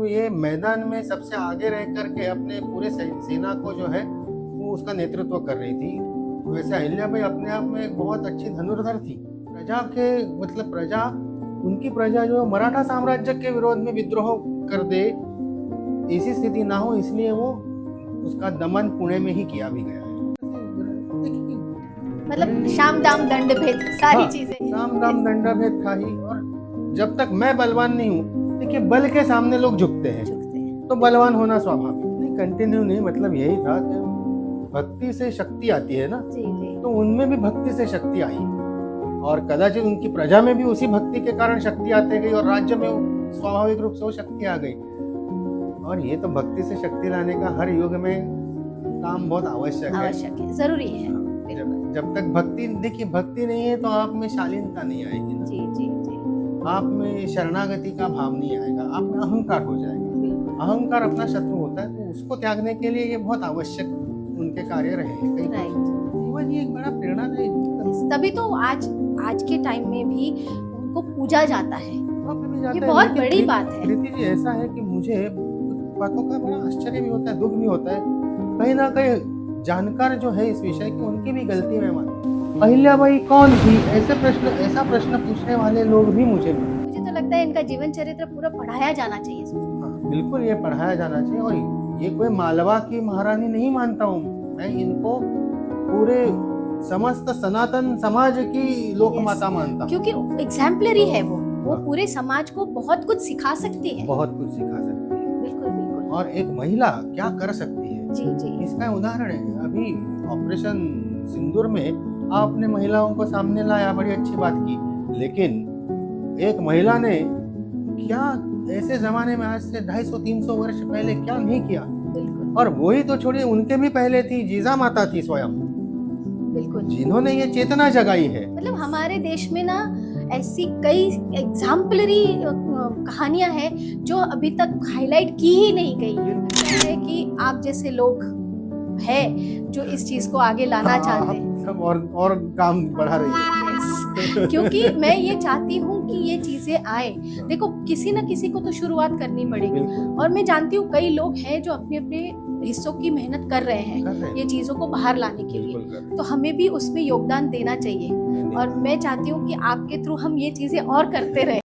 मतलब ये मैदान में सबसे आगे रह करके अपने पूरे सेना को जो है वो उसका नेतृत्व कर रही थी। वैसे अहिल्याबाई अपने आप में एक बहुत अच्छी धनुर्धर थी। प्रजा के मतलब प्रजा उनकी प्रजा जो है मराठा साम्राज्य के विरोध में विद्रोह कर दे, ऐसी स्थिति ना हो, इसलिए वो उसका दमन पुणे में ही किया भी गया है। मतलब शाम दाम दंड भेद सारी हाँ, चीजें, साम दाम दंड भेद था ही। और जब तक मैं बलवान नहीं हूँ, देखिए बल के सामने लोग झुकते हैं, झुकते हैं। तो बलवान होना स्वाभाविक नहीं। कंटिन्यू नहीं, मतलब यही था कि भक्ति से शक्ति आती है ना, जी जी तो उनमें भी भक्ति से शक्ति आई और कदाचित उनकी प्रजा में भी उसी भक्ति के कारण शक्ति आते गई और राज्य में स्वाभाविक रूप से वो शक्ति आ गई। और ये तो भक्ति से शक्ति लाने का हर युग में काम बहुत आवश्यक है। आवश्यक है, जरूरी है। जब तक भक्ति, देखिए भक्ति नहीं है तो आप में शालीनता नहीं आएगी ना, जी जी जी आप में शरणागति का भाव नहीं आएगा, आप में अहंकार हो जाएगा। बिल्कुल। अहंकार अपना शत्रु होता है, तो उसको त्यागने के लिए ये बहुत आवश्यक उनके कार्य रहे हैं। राइट। जीवन ये एक बड़ा प्रेरणा नहीं, तभी तो आज के टाइम में भी उनको पूजा जाता है। ये बहुत लेकिन बड़ी बात है। प्रीति जी, ऐसा है कि मुझे बातों का बड़ा आश्चर्य भी होता है, दुख भी होता है। कहीं ना कहीं जानकार जो है इस विषय की, उनकी भी गलती मैं मानता। अहिल्याबाई कौन थी, ऐसा प्रश्न पूछने वाले लोग भी मुझे तो लगता है इनका जीवन चरित्र पूरा पढ़ाया जाना चाहिए। बिल्कुल ये पढ़ाया जाना चाहिए। और ये कोई मालवा की महारानी नहीं मानता हूँ मैं, इनको पूरे समस्त सनातन समाज की लोक माता मानता हूँ, क्योंकि एग्जाम्पलरी है वो हाँ। पूरे समाज को बहुत कुछ सिखा सकती है। बहुत कुछ सिखा सकती है। बिल्कुल बिल्कुल। और एक महिला क्या कर सकती है, जी जी इसका उदाहरण है। अभी ऑपरेशन सिंदूर में आपने महिलाओं को सामने लाया, बड़ी अच्छी बात की, लेकिन एक महिला ने क्या ऐसे जमाने में आज से 250-300 वर्ष पहले क्या नहीं किया। बिल्कुल। और वही तो छोड़िए, उनके भी पहले थी, जीजा माता थी स्वयं, बिल्कुल, जिन्होंने ये चेतना जगाई है। मतलब हमारे देश में ना ऐसी कई एग्जाम्पलरी कहानियां हैं जो अभी तक हाईलाइट की ही नहीं गई है कि आप जैसे लोग हैं जो इस चीज को आगे लाना चाहते हैं। और काम बढ़ा रही है। क्योंकि मैं ये चाहती हूँ कि ये चीजें आए। देखो, किसी ना किसी को तो शुरुआत करनी पड़ेगी, और मैं जानती हूँ कई लोग हैं जो अपने अपने हिस्सों की मेहनत कर रहे हैं ये चीजों को बाहर लाने के लिए, तो हमें भी उसमें योगदान देना चाहिए। और मैं चाहती हूँ कि आपके थ्रू हम ये चीजें और करते रहे।